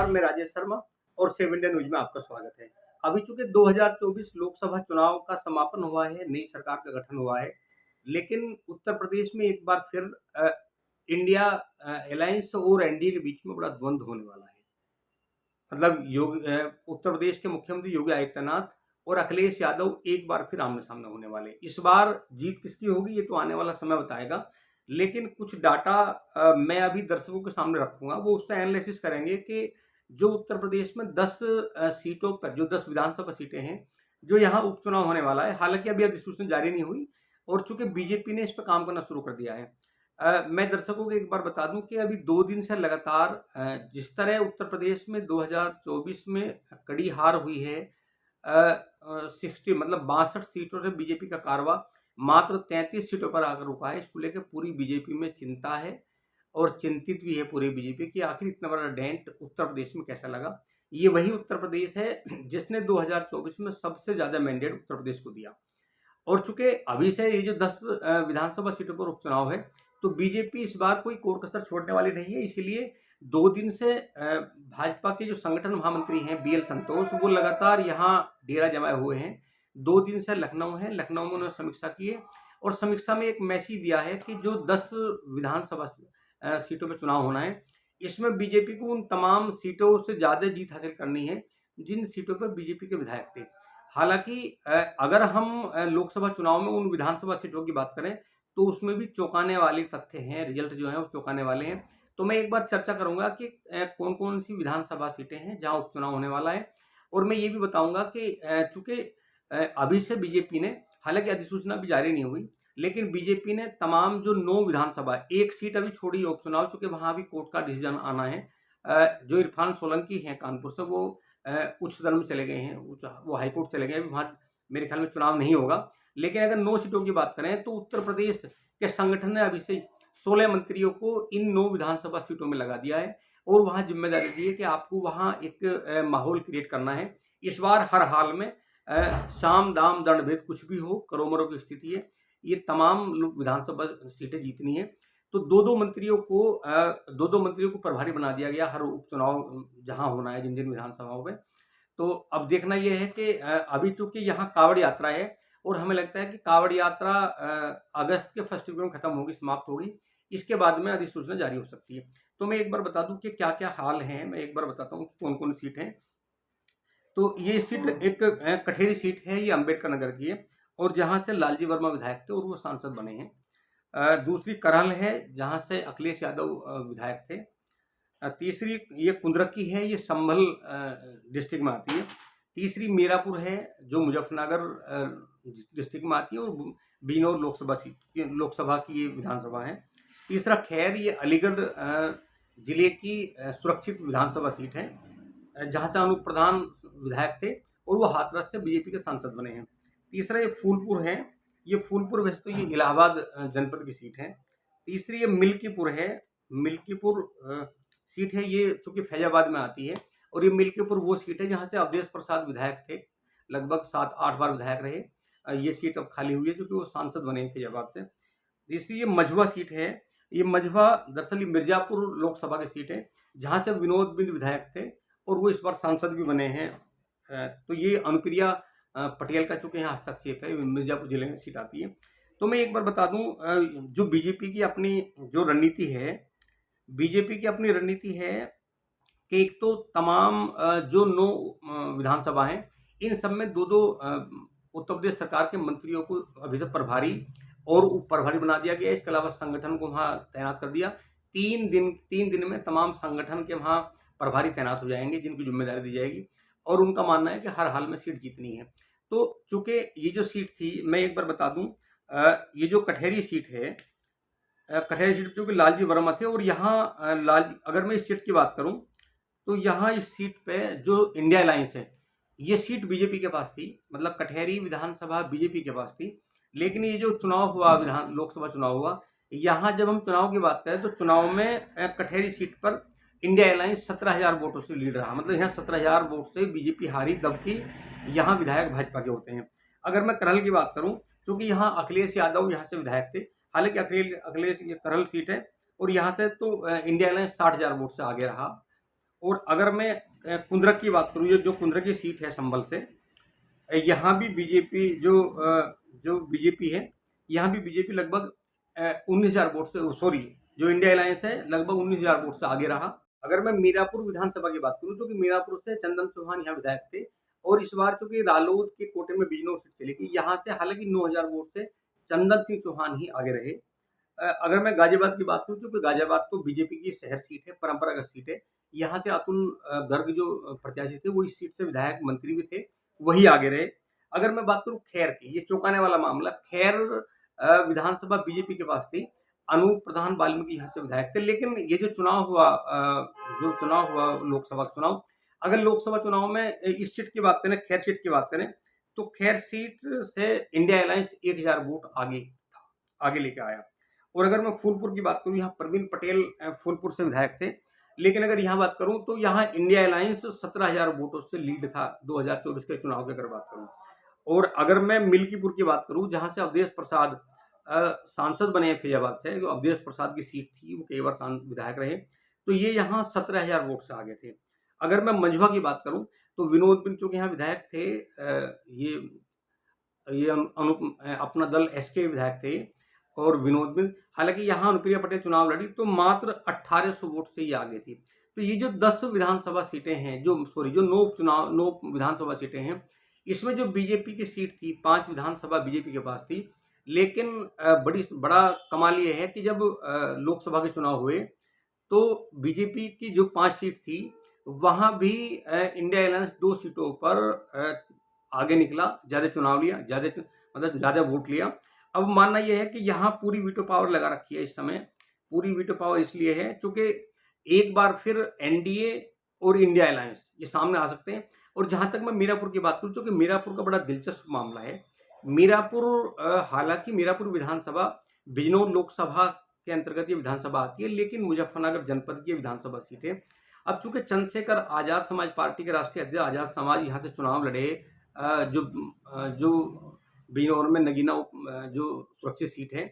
मैं राजेश शर्मा और 7 India news में आपका स्वागत है। अभी चूंकि 2024 लोकसभा चुनाव का समापन हुआ है, नई सरकार का गठन हुआ है, लेकिन उत्तर प्रदेश में एक बार फिर इंडिया अलायंस और एनडीए के बीच में बड़ा द्वंद्व होने वाला है। मतलब उत्तर प्रदेश के मुख्यमंत्री योगी आदित्यनाथ और अखिलेश यादव एक बार फिर आमने सामने होने वाले। इस बार जीत किसकी होगी ये तो आने वाला समय बताएगा, लेकिन कुछ डाटा मैं अभी दर्शकों के सामने रखूंगा, वो उसका एनालिसिस करेंगे कि जो उत्तर प्रदेश में 10 सीटों पर, जो 10 विधानसभा सीटें हैं, जो यहाँ उपचुनाव होने वाला है, हालांकि अभी अधिसूचना जारी नहीं हुई और चूंकि बीजेपी ने इस पर काम करना शुरू कर दिया है। मैं दर्शकों को एक बार बता दूं कि अभी 2 दिन से लगातार जिस तरह उत्तर प्रदेश में 2024 में कड़ी हार हुई है, 60 मतलब 62 सीटों से बीजेपी का कारवा मात्र 33 सीटों पर आकर रुका है। इसको लेकर पूरी बीजेपी में चिंता है और चिंतित भी है पूरी बीजेपी कि आखिर इतना बड़ा डेंट उत्तर प्रदेश में कैसा लगा। ये वही उत्तर प्रदेश है जिसने 2024 में सबसे ज्यादा मैंडेट उत्तर प्रदेश को दिया। और चूंकि अभी से ये जो 10 विधानसभा सीटों पर उपचुनाव है, तो बीजेपी इस बार कोई कोर कसर छोड़ने वाली नहीं है। इसलिए 2 दिन से भाजपा के जो संगठन महामंत्री हैं बीएल संतोष, वो लगातार यहाँ डेरा जमाए हुए हैं। 2 दिन से लखनऊ है, लखनऊ में उन्होंने समीक्षा की है और समीक्षा में एक मैसेज दिया है कि जो 10 विधानसभा सीटों पर चुनाव होना है, इसमें बीजेपी को उन तमाम सीटों से ज्यादा जीत हासिल करनी है जिन सीटों पर बीजेपी के विधायक थे। हालांकि अगर हम लोकसभा चुनाव में उन विधानसभा सीटों की बात करें तो उसमें भी चौंकाने वाले तथ्य हैं, रिजल्ट जो है वो चौंकाने वाले हैं। तो मैं एक बार चर्चा करूंगा कि कौन कौन सी विधानसभा सीटें हैं जहां उपचुनाव होने वाला है, और मैं ये भी बताऊंगा कि चूंकि अभी से बीजेपी ने, हालांकि अधिसूचना भी जारी नहीं हुई, लेकिन बीजेपी ने तमाम जो 9 विधानसभा, एक सीट अभी छोड़ी उपचुनाव, चूंकि वहां भी कोर्ट का डिसीजन आना है। जो इरफान सोलंकी हैं कानपुर से, वो उच्च सदन में चले गए हैं, वो हाईकोर्ट चले गए, वहां मेरे ख्याल में चुनाव नहीं होगा। लेकिन अगर 9 सीटों की बात करें तो उत्तर प्रदेश के संगठन ने अभी से 16 मंत्रियों को इन 9 विधानसभा सीटों में लगा दिया है और वहां जिम्मेदारी दी है कि आपको वहां एक माहौल क्रिएट करना है। इस बार हर हाल में साम दाम दंड भेद कुछ भी हो, करोमरों की स्थिति है, ये तमाम विधानसभा सीटें जीतनी है। तो दो मंत्रियों को प्रभारी बना दिया गया हर उपचुनाव जहां होना है, जिन जिन विधानसभाओं में। तो अब देखना यह है कि अभी चूंकि यहाँ कावड़ यात्रा है और हमें लगता है कि कावड़ यात्रा अगस्त के फर्स्ट वीक में खत्म होगी, समाप्त होगी, इसके बाद में अधिसूचना जारी हो सकती है। तो मैं एक बार बता दूं कि क्या क्या हाल है, मैं एक बार बताता हूँ कौन कौन सीट है। तो ये सीट एक कठेरी सीट है, ये अंबेडकर नगर की है और जहां से लालजी वर्मा विधायक थे और वो सांसद बने हैं। दूसरी करहल है जहां से अखिलेश यादव विधायक थे। तीसरी ये कुंदरकी है, ये संभल डिस्ट्रिक्ट में आती है। तीसरी मीरापुर है जो मुजफ्फरनगर डिस्ट्रिक्ट में आती है और बिजनौर लोकसभा की ये विधानसभा है। तीसरा खैर, ये अलीगढ़ जिले की सुरक्षित विधानसभा सीट है जहां से अनूप प्रधान विधायक थे और वो हाथरस से बीजेपी के सांसद बने हैं। तीसरा ये फूलपुर है, ये फूलपुर वैसे तो ये इलाहाबाद जनपद की सीट है। तीसरी ये मिल्कीपुर है, मिल्कीपुर सीट है, ये चूंकि फैजाबाद में आती है और ये मिल्कीपुर वो सीट है जहां से अवधेश प्रसाद विधायक थे, लगभग 7-8 बार विधायक रहे। ये सीट अब खाली हुई है क्योंकि वो सांसद बने हैं फैजाबाद से। तीसरी ये मझवा सीट है, ये मझवा दरअसल मिर्जापुर लोकसभा की सीट है जहां से विनोद बिंद विधायक थे और वो इस बार सांसद भी बने हैं। तो ये अनुप्रिया पटेल का चूंकि यहाँ हस्तक्षेप है, मिर्जापुर जिले में सीट आती है। तो मैं एक बार बता दूं, जो बीजेपी की अपनी जो रणनीति है, बीजेपी की अपनी रणनीति है कि एक तो तमाम जो 9 विधानसभा हैं, इन सब में 2-2 उत्तर प्रदेश सरकार के मंत्रियों को अभी से प्रभारी और उप प्रभारी बना दिया गया। इसके अलावा संगठन को वहाँ तैनात कर दिया। 3 दिन में तमाम संगठन के वहाँ प्रभारी तैनात हो जाएंगे जिनकी जिम्मेदारी दी जाएगी और उनका मानना है कि हर हाल में सीट जीतनी है। तो चूंकि ये जो सीट थी, मैं एक बार बता दूं, ये जो कटहरी सीट है, कटहरी सीट चूंकि लालजी वर्मा थे और यहाँ अगर मैं इस सीट की बात करूं तो यहाँ इस सीट पे जो इंडिया अलायंस है, ये सीट बीजेपी के पास थी, मतलब कटहरी विधानसभा बीजेपी के पास थी। लेकिन ये जो चुनाव हुआ, लोकसभा चुनाव हुआ, यहाँ जब हम चुनाव की बात करें तो चुनाव में कटहरी सीट पर इंडिया अलायंस 17,000 वोटों से लीड रहा। मतलब यहाँ 17,000 वोट से बीजेपी हारी, जबकि यहाँ विधायक भाजपा के होते हैं। अगर मैं करहल की बात करूँ, क्योंकि यहाँ अखिलेश यादव यहाँ से विधायक थे, हालांकि अखिलेश ये करहल सीट है और यहाँ से तो इंडिया अलायंस 60,000 वोट से आगे रहा और अगर मैं कुंद्रक की बात करूँ, जो कुंद्रक की सीट है संभल से, यहाँ भी बीजेपी जो बीजेपी है, यहाँ भी बीजेपी लगभग 19,000 वोट से, सॉरी, जो इंडिया अलायंस है लगभग 19,000 वोट से आगे रहा। अगर मैं मीरापुर विधानसभा की बात करूँ, तो कि मीरापुर से चंदन चौहान यहाँ विधायक थे, और इस बार चूंकि रालोद के कोटे में बिजनौर सीट चली गई, यहाँ से हालांकि 9,000 वोट से चंदन सिंह चौहान ही आगे रहे। अगर मैं गाजियाबाद की बात करूँ, तो गाजियाबाद तो बीजेपी की शहर सीट है, परंपरागत सीट है। यहाँ से अतुल गर्ग जो प्रत्याशी थे, वो इस सीट से विधायक मंत्री भी थे, वही आगे रहे। अगर मैं बात करूँ खैर की, ये चौंकाने वाला मामला, खैर विधानसभा बीजेपी के पास थी, अनूप प्रधान वाल्मीकि यहाँ से विधायक थे। लेकिन ये जो चुनाव हुआ लोकसभा चुनाव, अगर लोकसभा चुनाव में इस सीट की बात करें, खैर सीट की बात करें, तो खैर सीट से इंडिया अलायंस 1,000 वोट आगे लेके आया। और अगर मैं फूलपुर की बात करूँ, यहाँ प्रवीण पटेल फूलपुर से विधायक थे, लेकिन अगर यहाँ बात करूँ तो यहाँ इंडिया अलायंस 17,000 वोटों से लीड था 2024 के चुनाव की अगर बात करूँ। और अगर मैं मिल्कीपुर की बात करूँ, जहाँ से अवधेश प्रसाद सांसद बने फैजाबाद से, जो अवधेश प्रसाद की सीट थी, वो कई बार विधायक रहे, तो ये यहाँ 17,000 वोट से आगे थे। अगर मैं मंझवा की बात करूँ, तो विनोद बिंद चूंकि यहाँ विधायक थे, ये अपना दल एसके विधायक थे, और विनोद बिंद, हालांकि यहाँ अनुप्रिया पटेल चुनाव लड़ी तो मात्र 1800 वोट से ही आगे थी। तो ये जो 10 विधानसभा सीटें हैं, जो 9 विधानसभा सीटें हैं, इसमें जो बीजेपी की सीट थी, 5 विधानसभा बीजेपी के पास थी। लेकिन बड़ा कमाल ये है कि जब लोकसभा के चुनाव हुए, तो बीजेपी की जो 5 सीट थी, वहाँ भी इंडिया अलायंस 2 सीटों पर आगे निकला, ज़्यादा चुनाव लिया, मतलब ज़्यादा वोट लिया। अब मानना यह है कि यहाँ पूरी वीटो पावर लगा रखी है इस समय। पूरी वीटो पावर इसलिए है क्योंकि एक बार फिर एनडीए और इंडिया अलायंस ये सामने आ सकते हैं। और जहाँ तक मैं मीरापुर की बात करूँ, क्योंकि मीरापुर का बड़ा दिलचस्प मामला है। मीरापुर, हालांकि मीरापुर विधानसभा बिजनौर लोकसभा के अंतर्गत ये विधानसभा आती है, लेकिन मुजफ्फरनगर जनपद की विधानसभा सीट है। अब चूंकि चंद्रशेखर आजाद समाज पार्टी के राष्ट्रीय अध्यक्ष आजाद समाज यहाँ से चुनाव लड़े, जो बिजनौर में नगीना जो सुरक्षित सीट है,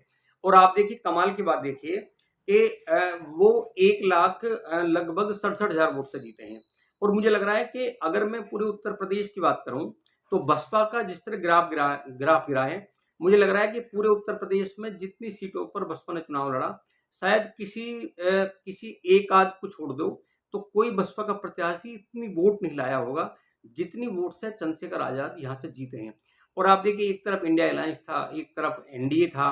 और आप देखिए कमाल की बात देखिए कि वो 1 लाख लगभग 67,000 वोट से जीते हैं। और मुझे लग रहा है कि अगर मैं पूरे उत्तर प्रदेश की बात करूं, तो बसपा का जिस तरह ग्राफ गिरा है, मुझे लग रहा है कि पूरे उत्तर प्रदेश में जितनी सीटों पर बसपा ने चुनाव लड़ा, शायद किसी एक आध को छोड़ दो, तो कोई बसपा का प्रत्याशी इतनी वोट नहीं लाया होगा जितनी वोट से चंद्रशेखर आजाद यहाँ से जीते हैं। और आप देखिए, एक तरफ इंडिया अलायंस था, एक तरफ एनडीए था,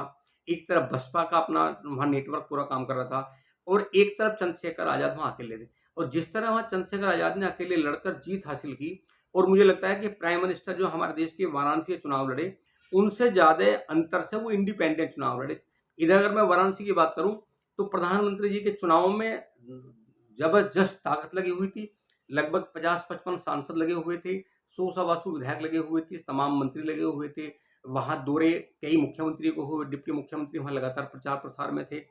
एक तरफ बसपा का अपना वहाँ नेटवर्क पूरा काम कर रहा था, और एक तरफ चंद्रशेखर आजाद वहाँ अकेले थे। और जिस तरह वहाँ चंद्रशेखर आजाद ने अकेले लड़कर जीत हासिल की, और मुझे लगता है कि प्राइम मिनिस्टर जो हमारे देश के वाराणसी से चुनाव लड़े, उनसे ज़्यादा अंतर से वो इंडिपेंडेंट चुनाव लड़े। इधर अगर मैं वाराणसी की बात करूँ, तो प्रधानमंत्री जी के चुनाव में जबरदस्त ताकत लगी हुई थी। लगभग 50-55 सांसद लगे हुए थे, 100 सवा 100 विधायक लगे हुए थे, तमाम मंत्री लगे हुए थे। वहाँ दौरे कई मुख्यमंत्री को हुए, डिप्टी मुख्यमंत्री वहाँ लगातार प्रचार प्रसार में थे।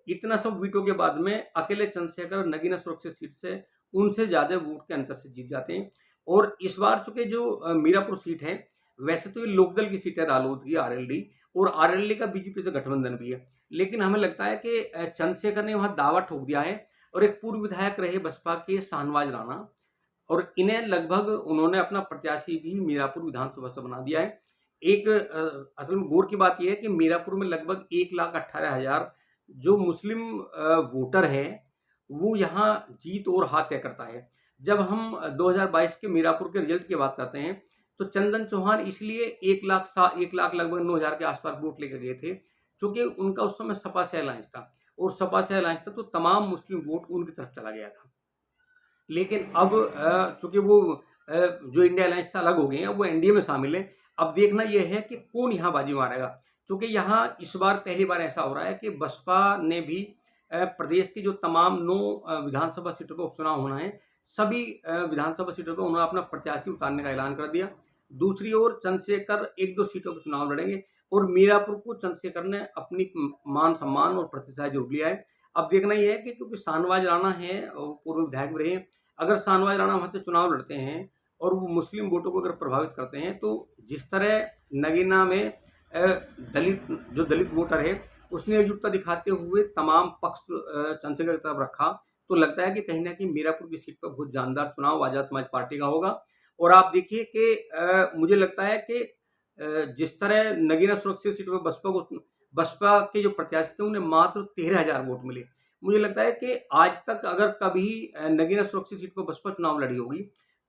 इतना सब वीटो के बाद में अकेले चंद्रशेखर नगीना सुरक्षित सीट से उनसे ज़्यादा वोट के अंतर से जीत जाते हैं। और इस बार चूंकि जो मीरापुर सीट है, वैसे तो ये लोकदल की सीट है, रालोद की, आरएलडी, और आरएलडी का बीजेपी से गठबंधन भी है। लेकिन हमें लगता है कि चंद्रशेखर ने वहाँ दावा ठोक दिया है। और एक पूर्व विधायक रहे बसपा के शाहनवाज राणा, और इन्हें लगभग उन्होंने अपना प्रत्याशी भी मीरापुर विधानसभा से बना दिया है। एक असल में गौर की बात यह है कि मीरापुर में लगभग 1,18,000 जो मुस्लिम वोटर हैं, वो यहाँ जीत और हाथ तय करता है। जब हम 2022 के मीरापुर के रिजल्ट की बात करते हैं, तो चंदन चौहान इसलिए 1 लाख लगभग 9,000 के आसपास वोट लेकर गए थे, क्योंकि उनका उस समय सपा से अलायंस था, और सपा से अलायंस था तो तमाम मुस्लिम वोट उनकी तरफ चला गया था। लेकिन अब चूंकि वो जो इंडिया अलायंस से अलग हो गए हैं, वो एनडीए में शामिल है। अब देखना यह है कि कौन यहाँ बाजी मारेगा, क्योंकि यहाँ इस बार पहली बार ऐसा हो रहा है कि बसपा ने भी प्रदेश की जो तमाम 9 विधानसभा सीटों का उपचुनाव होना है, सभी विधानसभा सीटों पर उन्होंने अपना प्रत्याशी उतारने का ऐलान कर दिया। दूसरी ओर चंद्रशेखर 1-2 सीटों पर चुनाव लड़ेंगे, और मीरापुर को चंद्रशेखर ने अपनी मान सम्मान और प्रतिष्ठा जोड़ लिया है। अब देखना यह है कि क्योंकि शाहनवाज राणा है और पूर्व विधायक भी रहे, अगर शाहनवाज राणा वहाँ से चुनाव लड़ते हैं और वो मुस्लिम वोटों को अगर प्रभावित करते हैं, तो जिस तरह नगीना में दलित वोटर है, उसने एकजुटता दिखाते हुए तमाम पक्ष चंद्रशेखर की तरफ रखा, तो लगता है कि कहीं न कहीं मीरापुर की सीट पर बहुत जानदार चुनाव आज़ाद समाज पार्टी का होगा। और आप देखिए कि मुझे लगता है कि जिस तरह नगीना सुरक्षित सीट पर बसपा के जो प्रत्याशी थे उन्हें मात्र 13,000 वोट मिले। मुझे लगता है कि आज तक अगर कभी नगीना सुरक्षित सीट पर बसपा चुनाव लड़ी होगी,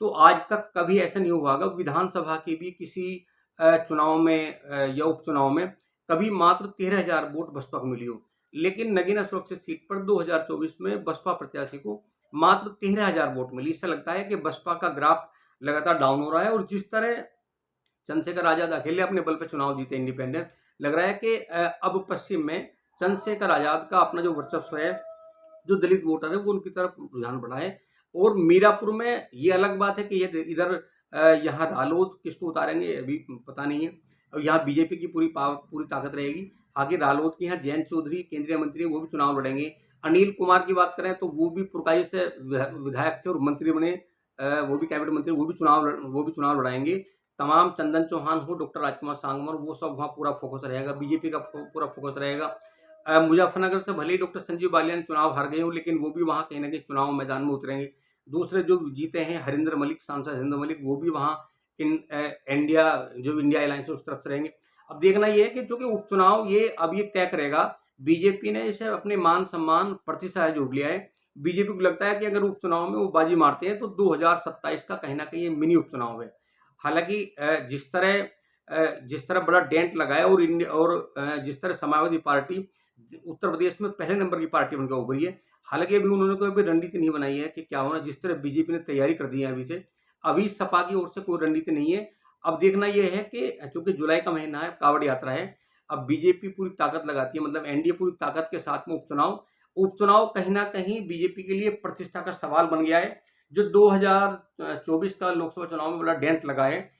तो आज तक कभी ऐसा नहीं हुआ होगा विधानसभा के भी किसी चुनाव में या उपचुनाव में कभी मात्र 13,000 वोट बसपा को मिली हो। लेकिन नगीना सुरक्षित सीट पर 2024 में बसपा प्रत्याशी को मात्र 13,000 वोट मिली। इससे लगता है कि बसपा का ग्राफ लगातार डाउन हो रहा है। और जिस तरह चंद्रशेखर आजाद अकेले अपने बल पर चुनाव जीते इंडिपेंडेंट, लग रहा है कि अब पश्चिम में चंद्रशेखर आजाद का अपना जो वर्चस्व है, जो दलित वोटर है वो उनकी तरफ रुझान बढ़ा है। और मीरापुर में ये अलग बात है कि ये इधर यहाँ रालोद किसको उतारेंगे अभी पता नहीं है। और यहाँ बीजेपी की पूरी ताकत रहेगी। आगे रालोद के यहाँ जयंत चौधरी केंद्रीय मंत्री है, वो भी चुनाव लड़ेंगे। अनिल कुमार की बात करें तो वो भी पुरकाई से विधायक थे और मंत्री बने, वो भी कैबिनेट मंत्री, वो भी चुनाव लड़ाएंगे। तमाम चंदन चौहान हो, डॉक्टर राजकुमार सांगवान, वो सब वहाँ पूरा फोकस रहेगा, बीजेपी का पूरा फोकस रहेगा। मुजफ्फरनगर से भले ही डॉक्टर संजीव बालियान चुनाव हार गए हों, लेकिन वो भी वहाँ कहीं न कहीं चुनाव मैदान में उतरेंगे। दूसरे जो जीते हैं हरिंदर मलिक, सांसद हरिंदर मलिक, वो भी वहाँ इंडिया अलायंस उस तरफ से रहेंगे। अब देखना ये है कि चूँकि उपचुनाव ये तय करेगा, बीजेपी ने इसे अपने मान-सम्मान प्रतिशत जोड़ लिया है। बीजेपी को लगता है कि अगर उपचुनाव में वो बाजी मारते हैं तो 2027 का कहीं न कहीं ये मिनी उपचुनाव है। हालाँकि जिस तरह बड़ा डेंट लगा है और जिस तरह समाजवादी पार्टी उत्तर प्रदेश में पहले नंबर की पार्टी बनकर उभरी है। हालाँकि अभी उन्होंने कोई रणनीति नहीं बनाई है कि क्या होना। जिस तरह बीजेपी ने तैयारी कर दी है अभी से, अभी सपा की ओर से कोई रणनीति नहीं है। अब देखना ये है कि चूँकि जुलाई का महीना है, कांवड़ यात्रा है, अब बीजेपी पूरी ताकत लगाती है, मतलब एनडीए पूरी ताकत के साथ में उपचुनाव कहीं न कहीं बीजेपी के लिए प्रतिष्ठा का सवाल बन गया है। जो 2024 का लोकसभा चुनाव में बड़ा डेंट लगा है,